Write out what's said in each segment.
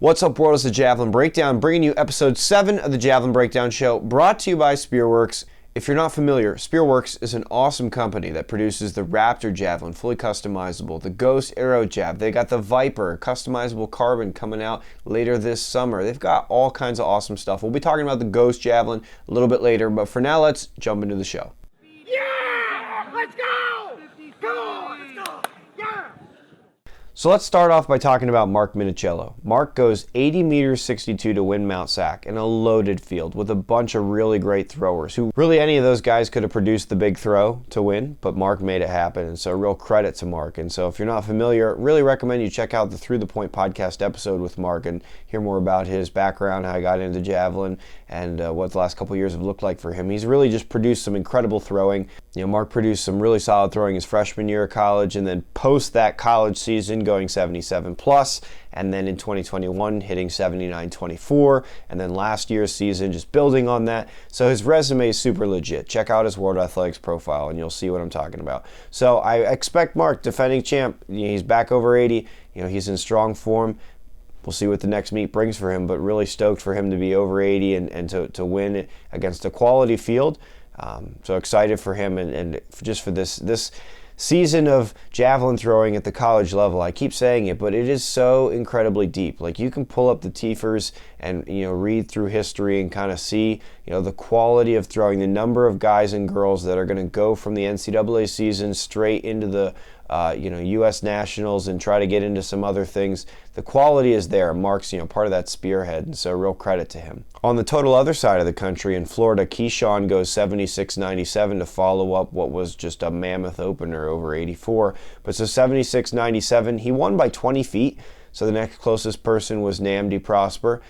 What's up, world? It's the Javelin Breakdown, bringing you episode 7 of the Javelin Breakdown Show, brought to you by Spearworks. If you're not familiar, Spearworks is an awesome company that produces the Raptor Javelin, fully customizable, the Ghost Arrow Jab. They got the Viper, customizable carbon coming out later this summer. They've got all kinds of awesome stuff. We'll be talking about the Ghost Javelin a little bit later, but for now, let's jump into the show. Yeah! Let's go! Come on! Let's go! Yeah! So let's start off by talking about Marc Minichello. Marc goes 80 meters 62 to win Mount Sac in a loaded field with a bunch of really great throwers who really any of those guys could have produced the big throw to win, but Marc made it happen, and so real credit to Marc. And so if you're not familiar, really recommend you check out the Through the Point podcast episode with Marc and hear more about his background, how he got into javelin, and what the last couple of years have looked like for him. He's really just produced some incredible throwing. You know, Marc produced some really solid throwing his freshman year of college, and then post that college season going 77 plus, and then in 2021 hitting 79.24, and then last year's season just building on that. So his resume is super legit. Check out his World Athletics profile and you'll see what I'm talking about. So I expect Marc, defending champ, he's back over 80, he's in strong form. We'll see what the next meet brings for him, but really stoked for him to be over 80 and to win against a quality field. So excited for him and just for this season of javelin throwing at the college level. I keep saying it, but it is so incredibly deep. Like, you can pull up the TFERs and read through history and kind of see the quality of throwing, the number of guys and girls that are going to go from the NCAA season straight into the U.S. Nationals and try to get into some other things. The quality is there. Marc's part of that spearhead, and so real credit to him. On the total other side of the country, in Florida, Keyshawn goes 76.97 to follow up what was just a mammoth opener over 84. But so 76.97, he won by 20 feet. So the next closest person was Namdi Prosper.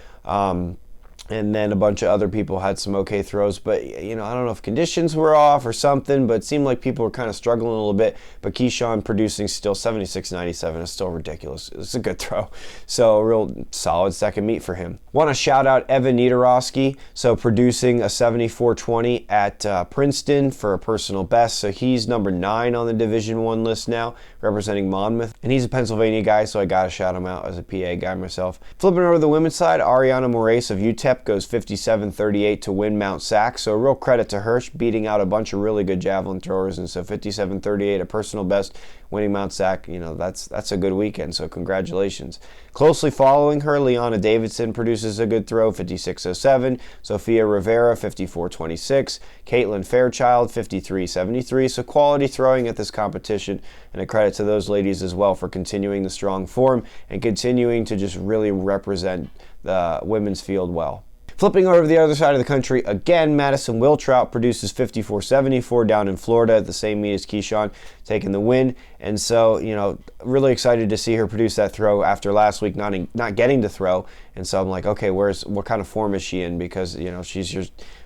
And then a bunch of other people had some okay throws, but I don't know if conditions were off or something, but it seemed like people were kind of struggling a little bit. But Keyshawn producing still 76.97 is still ridiculous. It's a good throw. So a real solid second meet for him. Want to shout out Evan Niederoski, so producing a 74.20 at Princeton for a personal best. So he's number 9 on the Division I list now, representing Monmouth. And he's a Pennsylvania guy, so I got to shout him out as a PA guy myself. Flipping over to the women's side, Ariana Moraes of UTEP goes 57.38 to win Mount Sac. So real credit to her, beating out a bunch of really good javelin throwers. And so 57.38, a personal best, winning Mount Sac, that's a good weekend. So congratulations. Closely following her, Liana Davidson produces a good throw, 56.07. Sophia Rivera, 54.26. Caitlin Fairchild, 53.73. So quality throwing at this competition, and a credit to those ladies as well for continuing the strong form and continuing to just really represent the women's field well. Flipping over to the other side of the country, again, Madison Wiltrout produces 54.74 down in Florida at the same meet as Keyshawn, taking the win. And so, really excited to see her produce that throw after last week not getting to throw. And so I'm like, okay, what kind of form is she in? Because, she's your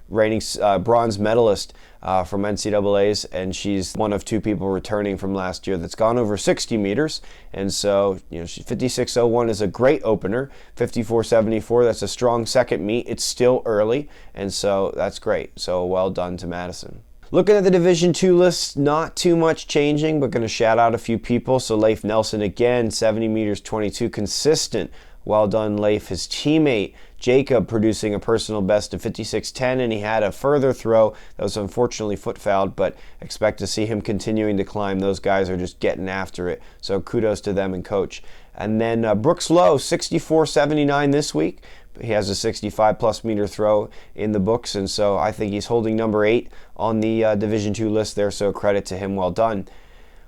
reigning bronze medalist from NCAAs, and she's one of 2 people returning from last year that's gone over 60 meters. And so, 56.01 is a great opener. 54.74, that's a strong second meet. It's still early, and so that's great. So well done to Madison. Looking at the Division II list, not too much changing, but going to shout out a few people. So Leif Nelson again, 70 meters 22, consistent. Well done, Leif. His teammate, Jacob, producing a personal best of 56.10, and he had a further throw that was unfortunately foot fouled, but expect to see him continuing to climb. Those guys are just getting after it, so kudos to them and coach. And then Brooks Lowe, 64.79 this week. He has a 65-plus meter throw in the books, and so I think he's holding number 8 on the Division II list there, so credit to him, well done.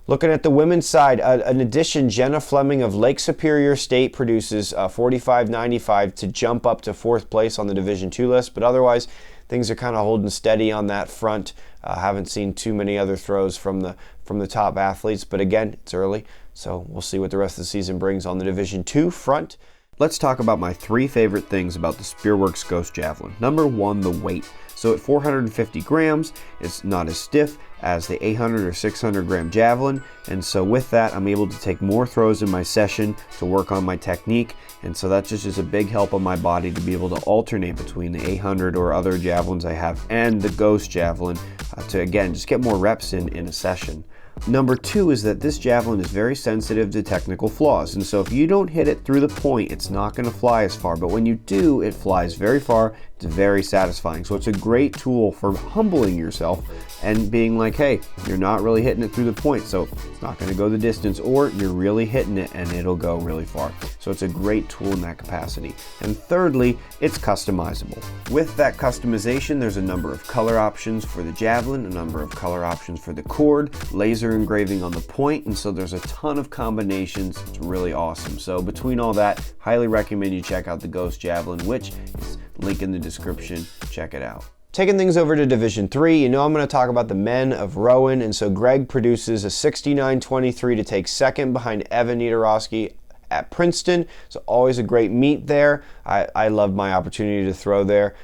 Looking at the women's side, in addition, Jenna Fleming of Lake Superior State produces 45.95 to jump up to 4th place on the Division II list, but otherwise things are kind of holding steady on that front. Haven't seen too many other throws from the top athletes, but again, it's early, so we'll see what the rest of the season brings on the Division II front. Let's talk about my 3 favorite things about the Spearworks Ghost Javelin. Number 1, the weight. So at 450 grams, it's not as stiff as the 800 or 600 gram javelin, and so with that, I'm able to take more throws in my session to work on my technique, and so that just is a big help on my body to be able to alternate between the 800 or other javelins I have and the Ghost Javelin to, again, just get more reps in a session. Number 2 is that this javelin is very sensitive to technical flaws, and so if you don't hit it through the point, it's not going to fly as far, but when you do, it flies very far. It's very satisfying. So it's a great tool for humbling yourself and being like, hey, you're not really hitting it through the point, so it's not going to go the distance, or you're really hitting it and it'll go really far. So it's a great tool in that capacity. And thirdly, it's customizable. With that customization, there's a number of color options for the javelin, a number of color options for the cord, laser engraving on the point, and so there's a ton of combinations. It's really awesome. So between all that, highly recommend you check out the Ghost Javelin, which is link in the description. Check it out. Taking things over to Division 3, you know I'm going to talk about the men of Rowan, and so Greg produces a 69.23 to take second behind Evan Niederoski at Princeton. So always a great meet there. I love my opportunity to throw there.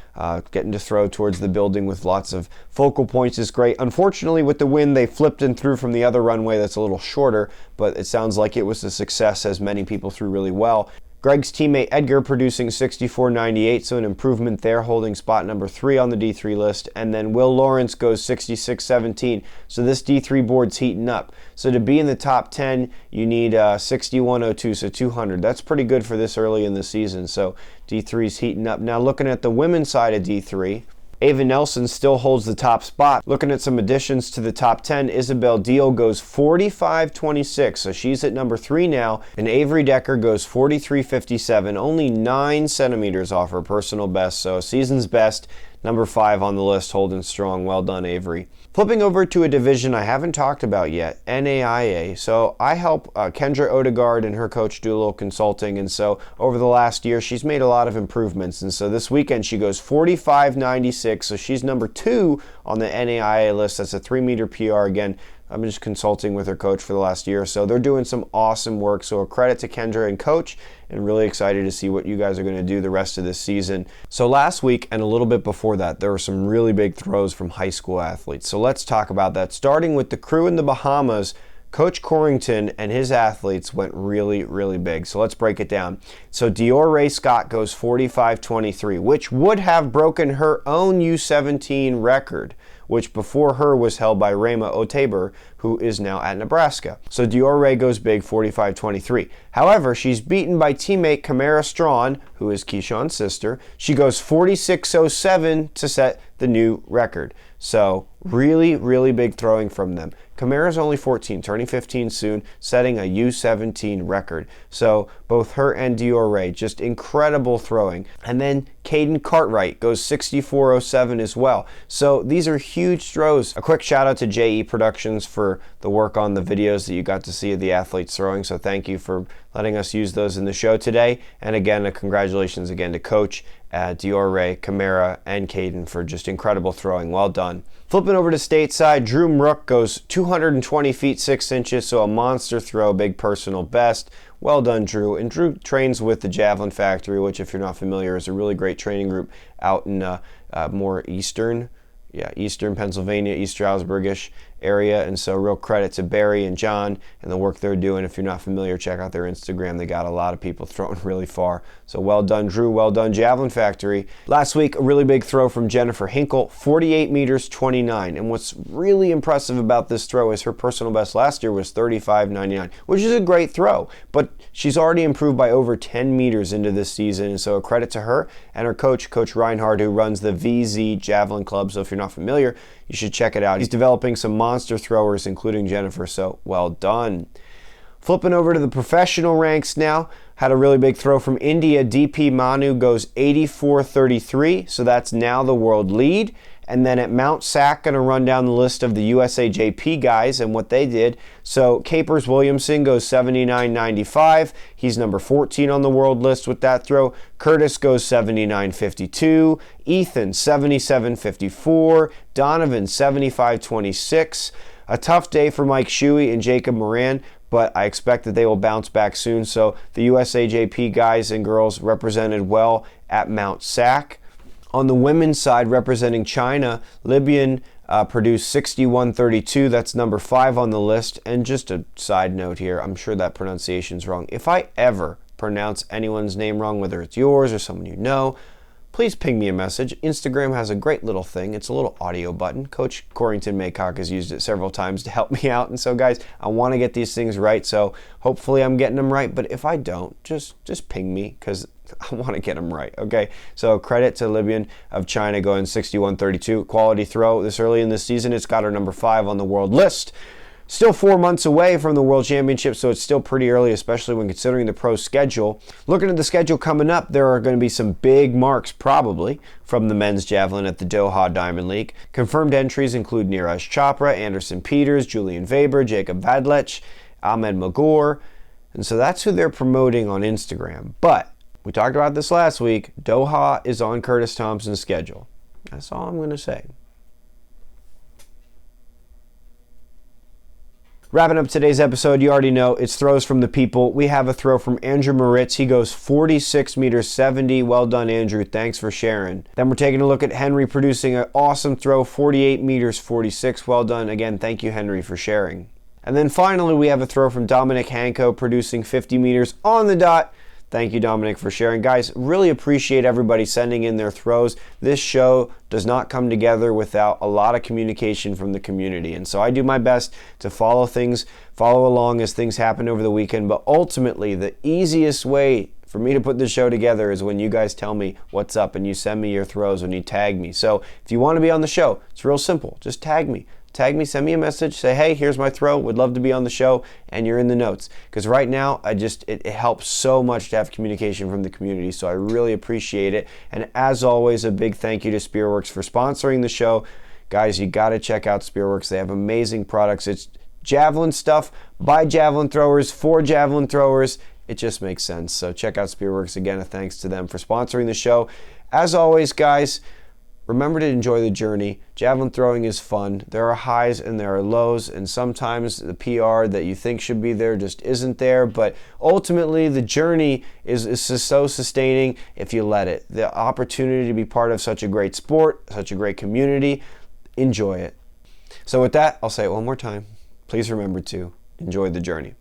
Getting to throw towards the building with lots of focal points is great. Unfortunately, with the wind, they flipped and threw from the other runway that's a little shorter, but it sounds like it was a success as many people threw really well. Greg's teammate Edgar producing 64.98, so an improvement there, holding spot number 3 on the D3 list. And then Will Lawrence goes 66.17, so this D3 board's heating up. So to be in the top 10, you need 61.02, so 200. That's pretty good for this early in the season, so D3's heating up. Now looking at the women's side of D3, Ava Nelson still holds the top spot. Looking at some additions to the top 10, Isabel Deal goes 45.26, so she's at number 3 now, and Avery Decker goes 43.57, only 9 centimeters off her personal best, so season's best, number 5 on the list, holding strong. Well done, Avery. Flipping over to a division I haven't talked about yet, NAIA. So I help Kendra Odegaard and her coach do a little consulting, and so over the last year she's made a lot of improvements, and so this weekend she goes 45.96, so she's number 2 on the NAIA list. That's a 3-meter PR. Again, I'm just consulting with her coach for the last year, so they're doing some awesome work. So a credit to Kendra and coach, and really excited to see what you guys are going to do the rest of this season. So last week and a little bit before that, there were some really big throws from high school athletes. So let's talk about that. Starting with the crew in the Bahamas, Coach Corrington and his athletes went really, really big. So let's break it down. So Dior-Rae Scott goes 45.23, which would have broken her own U17 record, which before her was held by Rema Otaber, who is now at Nebraska. So Dior-Rae goes big, 45.23. However, she's beaten by teammate Kamera Strawn, who is Keyshawn's sister. She goes 46.07 to set the new record. So really, really big throwing from them. Kamera's only 14, turning 15 soon, setting a U17 record. So both her and Dior-Rae, just incredible throwing. And then Caden Cartwright goes 64.07 as well. So these are huge throws. A quick shout out to JE Productions for the work on the videos that you got to see of the athletes throwing. So thank you for letting us use those in the show today. And again, a congratulations again to Coach, Dior-Rae, Kamera, and Caden for just incredible throwing. Well done. Flipping over to stateside, Drew Mrook goes 220 feet 6 inches, so a monster throw, big personal best. Well done, Drew. And Drew trains with the Javelin Factory, which, if you're not familiar, is a really great training group out in more eastern Pennsylvania, East Stroudsburg-ish area. And so real credit to Barry and John and the work they're doing. If you're not familiar, check out their Instagram. They got a lot of people throwing really far. So well done, Drew. Well done, Javelin Factory. Last week, a really big throw from Jennifer Hinkle, 48 meters 29. And what's really impressive about this throw is her personal best last year was 35.99, which is a great throw. But she's already improved by over 10 meters into this season. And so a credit to her and her coach, Coach Reinhardt, who runs the VZ Javelin Club. So if you're not familiar, you should check it out. He's developing some monster throwers, including Jennifer, so well done. Flipping over to the professional ranks now, had a really big throw from India. DP Manu goes 84.33, so that's now the world lead. And then at Mount Sac, going to run down the list of the USAJP guys and what they did. So Capers Williamson goes 79.95. He's number 14 on the world list with that throw. Curtis goes 79.52. Ethan 77.54. Donovan 75.26. A tough day for Mike Shuey and Jacob Moran, but I expect that they will bounce back soon. So the USAJP guys and girls represented well at Mount Sac. On the women's side, representing China, Libyan produced 61.32. That's number 5 on the list. And just a side note here, I'm sure that pronunciation's wrong. If I ever pronounce anyone's name wrong, whether it's yours or someone you know, please ping me a message. Instagram has a great little thing. It's a little audio button. Coach Corrington Maycock has used it several times to help me out. And so, guys, I want to get these things right. So hopefully I'm getting them right. But if I don't, just ping me, because I want to get them right, okay? So credit to Libyan of China going 61-32. Quality throw this early in the season. It's got her number 5 on the world list. Still 4 months away from the World Championship, so it's still pretty early, especially when considering the pro schedule. Looking at the schedule coming up, there are going to be some big marks, probably, from the men's javelin at the Doha Diamond League. Confirmed entries include Neeraj Chopra, Anderson Peters, Julian Weber, Jacob Vadlech, Ahmed Magor, and so that's who they're promoting on Instagram. But we talked about this last week. Doha is on Curtis Thompson's schedule. That's all I'm going to say. Wrapping up today's episode, you already know it's throws from the people. We have a throw from Andrew Moritz. He goes 46 meters 70. Well done, Andrew. Thanks for sharing. Then we're taking a look at Henry producing an awesome throw, 48 meters 46. Well done. Again, thank you, Henry, for sharing. And then finally, we have a throw from Dominic Hanko producing 50 meters on the dot. Thank you, Dominic, for sharing. Guys, really appreciate everybody sending in their throws. This show does not come together without a lot of communication from the community. And so I do my best to follow along as things happen over the weekend. But ultimately, the easiest way for me to put this show together is when you guys tell me what's up and you send me your throws, when you tag me. So if you want to be on the show, it's real simple. Just tag me. Send me a message, say, hey, here's my throw, would love to be on the show, and you're in the notes. Because right now, it helps so much to have communication from the community, so I really appreciate it. And as always, a big thank you to Spearworks for sponsoring the show. Guys, you got to check out Spearworks. They have amazing products. It's javelin stuff by javelin throwers for javelin throwers. It just makes sense. So check out Spearworks. Again, a thanks to them for sponsoring the show. As always, guys, remember to enjoy the journey. Javelin throwing is fun. There are highs and there are lows, and sometimes the PR that you think should be there just isn't there, but ultimately the journey is so sustaining if you let it. The opportunity to be part of such a great sport, such a great community, enjoy it. So with that, I'll say it one more time. Please remember to enjoy the journey.